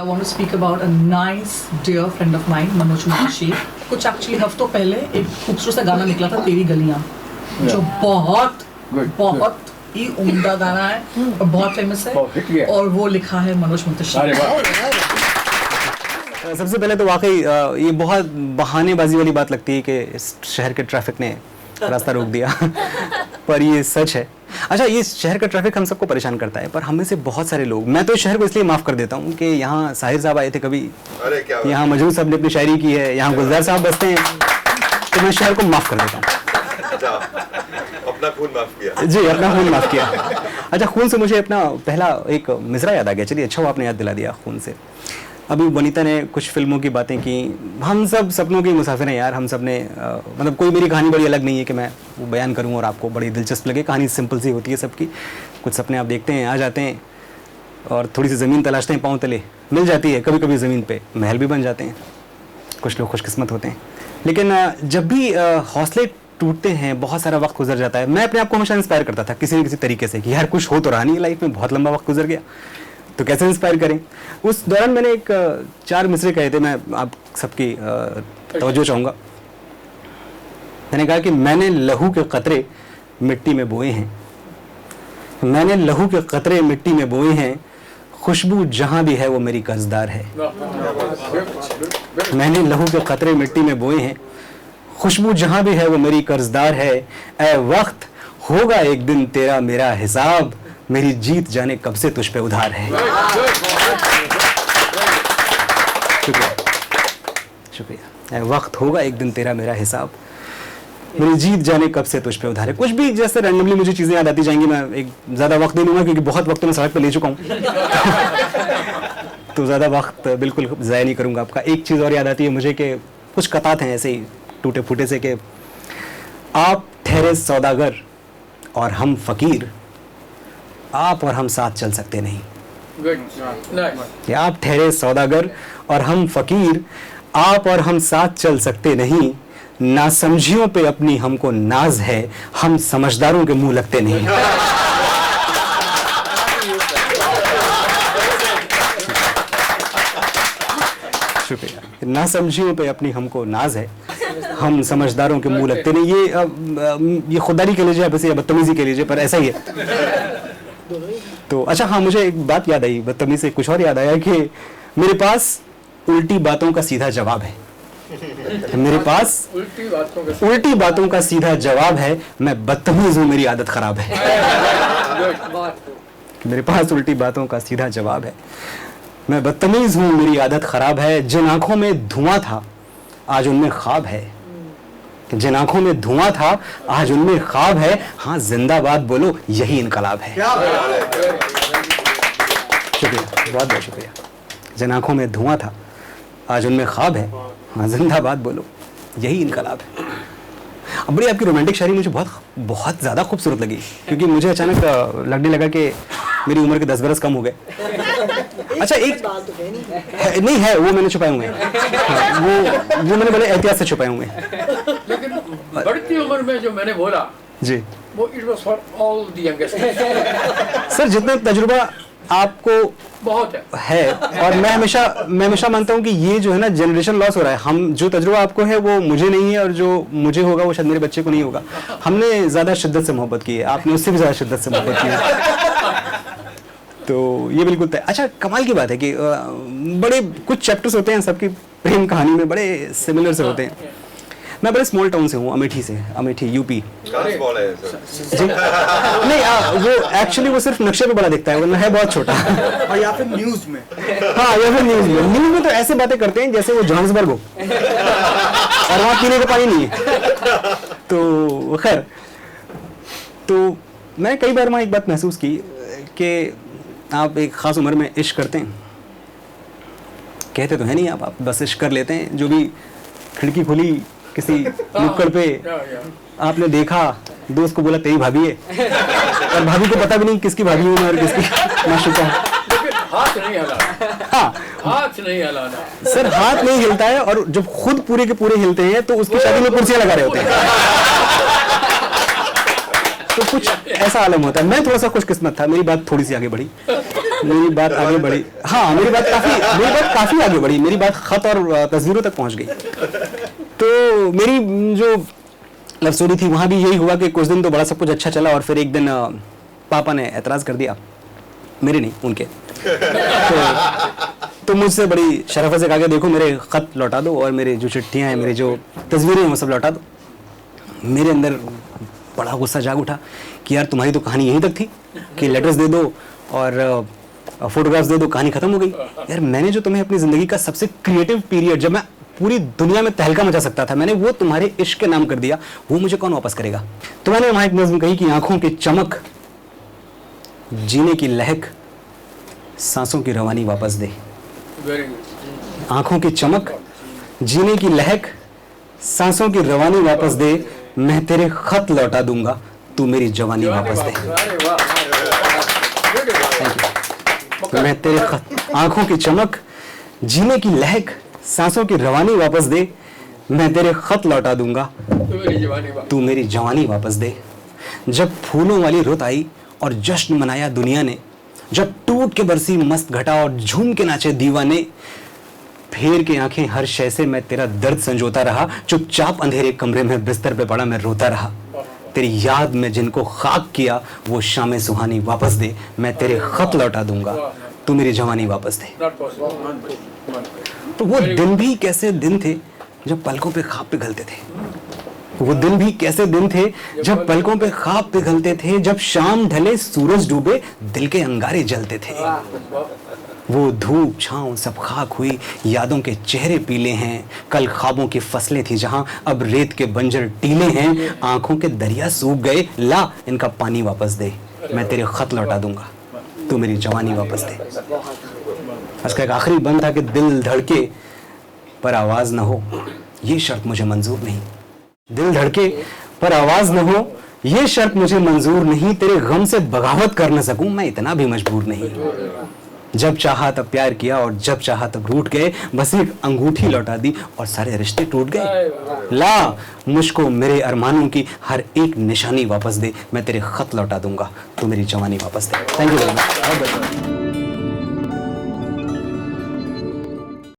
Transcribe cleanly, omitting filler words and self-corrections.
I want to speak about a nice dear friend of mine, Manoj Mukesh. कुछ actually हफ्तों पहले एक खूबसूरत सा गाना निकला था, तेरी गलियां, जो बहुत ही उम्दा गाना है और बहुत फेमस है, और वो लिखा है मनोज मुंतशी। सबसे पहले तो वाकई ये बहुत बहानेबाजी वाली बात लगती है कि इस शहर के ट्रैफिक ने रास्ता रोक दिया पर ये सच है। अच्छा, ये शहर का ट्रैफिक हम सबको परेशान करता है, पर हम में से बहुत सारे लोग, मैं तो इस शहर को इसलिए माफ़ कर देता हूँ कि यहाँ साहिर साहब आए थे कभी, यहाँ मजरू साहब ने अपनी शायरी की है, यहाँ गुलजार साहब बसते हैं, तो मैं शहर को माफ़ कर देता हूँ। अपना खून माफ़ किया जी, अपना खून माफ़ किया। अच्छा, खून से मुझे अपना पहला एक मिसरा याद आ गया। चलिए, अच्छा वो आपने याद दिला दिया खून से। अभी वनीता ने कुछ फिल्मों की बातें की, हम सब सपनों के मुसाफिर हैं यार, हम सब ने मतलब कोई मेरी कहानी बड़ी अलग नहीं है कि मैं वो बयान करूं और आपको बड़ी दिलचस्प लगे। कहानी सिंपल सी होती है सबकी। कुछ सपने आप देखते हैं, आ जाते हैं और थोड़ी सी ज़मीन तलाशते हैं, पाँव तले मिल जाती है, कभी कभी ज़मीन पे महल भी बन जाते हैं। कुछ लोग खुशकिस्मत होते हैं, लेकिन जब भी हौसले टूटते हैं, बहुत सारा वक्त गुजर जाता है। मैं अपने आप को हमेशा इंस्पायर करता था किसी न किसी तरीके से कि यार कुछ हो तो रहा नहीं लाइफ में, बहुत लंबा वक्त गुजर गया तो कैसे इंस्पायर करें। उस दौरान मैंने एक 4 मिसरे कहे थे, मैं आप सबकी तवज्जो चाहूँगा। मैंने कहा कि मैंने लहू के कतरे मिट्टी में बोए हैं, मैंने लहू के कतरे मिट्टी में बोए हैं, खुशबू जहाँ भी है वो मेरी कर्जदार है। मैंने लहू के कतरे मिट्टी में बोए हैं, खुशबू जहाँ भी है वो मेरी कर्जदार है। ऐ वक्त होगा एक दिन तेरा मेरा हिसाब, मेरी जीत जाने कब से तुझ पे उधार है। शुक्रिया शुक्रिया। वक्त होगा एक दिन तेरा मेरा हिसाब, मेरी जीत जाने कब से तुझ पे उधार है। कुछ भी जैसे रैंडमली मुझे चीज़ें याद आती जाएंगी, मैं एक ज़्यादा वक्त नहीं लूँगा क्योंकि बहुत वक्त मैं सड़क पे ले चुका हूँ तो ज़्यादा वक्त बिल्कुल ज़ाया नहीं करूँगा आपका। एक चीज़ और याद आती है मुझे कि कुछ कतात हैं ऐसे ही टूटे फूटे से कि आप ठहरे सौदागर और हम फ़कीर, आप और हम साथ चल सकते नहीं। कि आप ठहरे सौदागर और हम फकीर, आप और हम साथ चल सकते नहीं। नासमझियों पे अपनी हमको नाज है, हम समझदारों के मुंह लगते नहीं। शुक्रिया। नासमझियों पे अपनी हमको नाज है, हम समझदारों के मुंह लगते नहीं। ये खुदारी के लीजिए बस, या बदतमीजी के लीजिए, पर ऐसा ही है। तो अच्छा, हाँ, मुझे एक बात याद आई, बदतमीजी से कुछ और याद आया कि मेरे पास उल्टी बातों का सीधा जवाब है। मेरे पास उल्टी बातों का सीधा जवाब है, मैं बदतमीज हूँ, मेरी आदत खराब है। मेरे पास उल्टी बातों का सीधा जवाब है, मैं बदतमीज हूँ, मेरी आदत खराब है। जिन आंखों में धुआं था आज उनमें ख्वाब है, जिन आंखों में धुआं था आज उनमें ख्वाब है। हाँ, जिंदाबाद बोलो, यही इनकलाब है। शुक्रिया, बहुत बहुत शुक्रिया। जिन आंखों में धुआं था आज उनमें ख्वाब है, हाँ, जिंदाबाद बोलो, यही इनकलाब है। अब बड़ी आपकी रोमांटिक शायरी मुझे बहुत ज़्यादा खूबसूरत लगी, क्योंकि मुझे अचानक लगने लगा कि मेरी उम्र के 10 बरस कम हो गए। अच्छा, एक नहीं है, वो मैंने छुपाए हुए हैं। हाँ, वो मैंने बड़े एहतियात से छुपाए हुए हैं। लेकिन बढ़ती उम्र में जो मैंने बोला जी, वो it was for all the youngest. Sir, जितना तजुर्बा आपको बहुत है और मैं हमेशा मानता हूँ कि ये जो है ना जनरेशन लॉस हो रहा है। हम जो तजुर्बा आपको है वो मुझे नहीं है, और जो मुझे होगा वो शायद मेरे बच्चे को नहीं होगा। हमने ज़्यादा शिद्दत से मोहब्बत की है, आपने उससे भी ज़्यादा शिद्दत से मोहब्बत की है। तो ये बिल्कुल तय। अच्छा, कमाल की बात है कि बड़े कुछ चैप्टर्स होते हैं सबकी प्रेम कहानी में, बड़े सिमिलर से होते हैं। मैं बड़े स्मॉल टाउन से हूँ, अमेठी से, अमेठी यूपी। स्मॉल है जी नहीं, वो एक्चुअली वो सिर्फ नक्शे पे बड़ा दिखता है, वरना है बहुत छोटा। और या फिर न्यूज़ में, हाँ, या फिर न्यूज़ में तो ऐसे बातें करते हैं जैसे वो जोहान्सबर्ग हो और वहाँ पीने का पानी नहीं है। तो खैर, तो मैं कई बार वहाँ एक बात महसूस की कि आप एक ख़ास उम्र में इश्क करते हैं, कहते तो है नहीं आप बस इश्क कर लेते हैं। जो भी खिड़की खुली किसी नुक्कड़ पे, आपने देखा, दोस्त को बोला तेरी भाभी है, और भाभी को पता भी नहीं किसकी भाभी हूँ मैं और किसकी माशूका है। हाथ नहीं हिलाना। हाँ, हाथ नहीं हिलाना सर, हाथ नहीं हिलता है, और जब खुद पूरे के पूरे हिलते हैं तो उसकी शादी में कुर्सियां लगा रहे होते हैं। तो कुछ ऐसा आलम होता है। मैं थोड़ा सा खुशकिस्मत था, मेरी बात थोड़ी सी आगे बढ़ी। मेरी बात आगे बढ़ी, हाँ मेरी बात काफी आगे बढ़ी, मेरी बात खत और तस्वीरों तक पहुंच गई। तो मेरी जो लव स्टोरी थी वहाँ भी यही हुआ कि कुछ दिन तो बड़ा सब कुछ अच्छा चला और फिर एक दिन पापा ने एतराज़ कर दिया, मेरे नहीं उनके। तो मुझसे बड़ी शराफत से कहा कि देखो मेरे ख़त लौटा दो और मेरे जो चिट्ठियाँ हैं, मेरी जो तस्वीरें हैं वो सब लौटा दो। मेरे अंदर बड़ा गुस्सा जाग उठा कि यार तुम्हारी तो कहानी यहीं तक थी कि लेटर्स दे दो और फोटोग्राफ्स दे दो, कहानी ख़त्म हो गई। यार मैंने जो तुम्हें अपनी ज़िंदगी का सबसे क्रिएटिव पीरियड, जब मैं पूरी दुनिया में तहलका मचा सकता था, मैंने वो तुम्हारे इश्क के नाम कर दिया, वो मुझे कौन वापस करेगा। तो मैंने वहाँ एक नज़्म कही कि आंखों की चमक, जीने की लहक, सांसों की रवानी वापस दे। Very good. आंखों की चमक, जीने की लहक, सांसों की रवानी वापस दे, मैं तेरे खत लौटा दूंगा, तू मेरी जवानी वापस दे। अरे वाह, मैं तेरे खत, आंखों की चमक, जीने की लहक, सांसों की रवानी वापस दे, मैं तेरे खत लौटा दूंगा, तू मेरी जवानी वापस दे। जब फूलों वाली रुत आई और जश्न मनाया दुनिया ने, जब टूट के बरसी मस्त घटा और झूम के नाचे दीवाने, फेर के आंखें हर शय से मैं तेरा दर्द संजोता रहा, चुपचाप अंधेरे कमरे में बिस्तर पे पड़ा मैं रोता रहा। तेरी याद में जिनको खाक किया वो शामें सुहानी वापस दे, मैं तेरे खत लौटा दूंगा, तू मेरी जवानी वापस दे। तो वो दिन भी कैसे दिन थे जब पलकों पे ख्वाब पिघलते थे, वो दिन भी कैसे दिन थे जब पलकों पे ख्वाब पिघलते थे, जब शाम ढले सूरज डूबे दिल के अंगारे जलते थे। वो धूप छांव सब खाक हुई, यादों के चेहरे पीले हैं, कल ख्वाबों की फसलें थी जहां अब रेत के बंजर टीले हैं, आंखों के दरिया सूख गए, ला इनका पानी वापस दे, मैं तेरे खत लौटा दूंगा, तू मेरी जवानी वापस दे। उसका एक आखिरी बंद था कि दिल धड़के पर आवाज न हो, ये शर्त मुझे मंजूर नहीं। दिल धड़के पर आवाज न हो, ये शर्त मुझे मंजूर नहीं, तेरे गम से बगावत कर न सकूं मैं इतना भी मजबूर नहीं। जब चाहा तब प्यार किया और जब चाहा तब रूठ गए, बस एक अंगूठी लौटा दी और सारे रिश्ते टूट गए। ला मुझको मेरे अरमानों की हर एक निशानी वापस दे, मैं तेरे खत लौटा दूंगा, तू मेरी जवानी वापस दे। Thank you very much.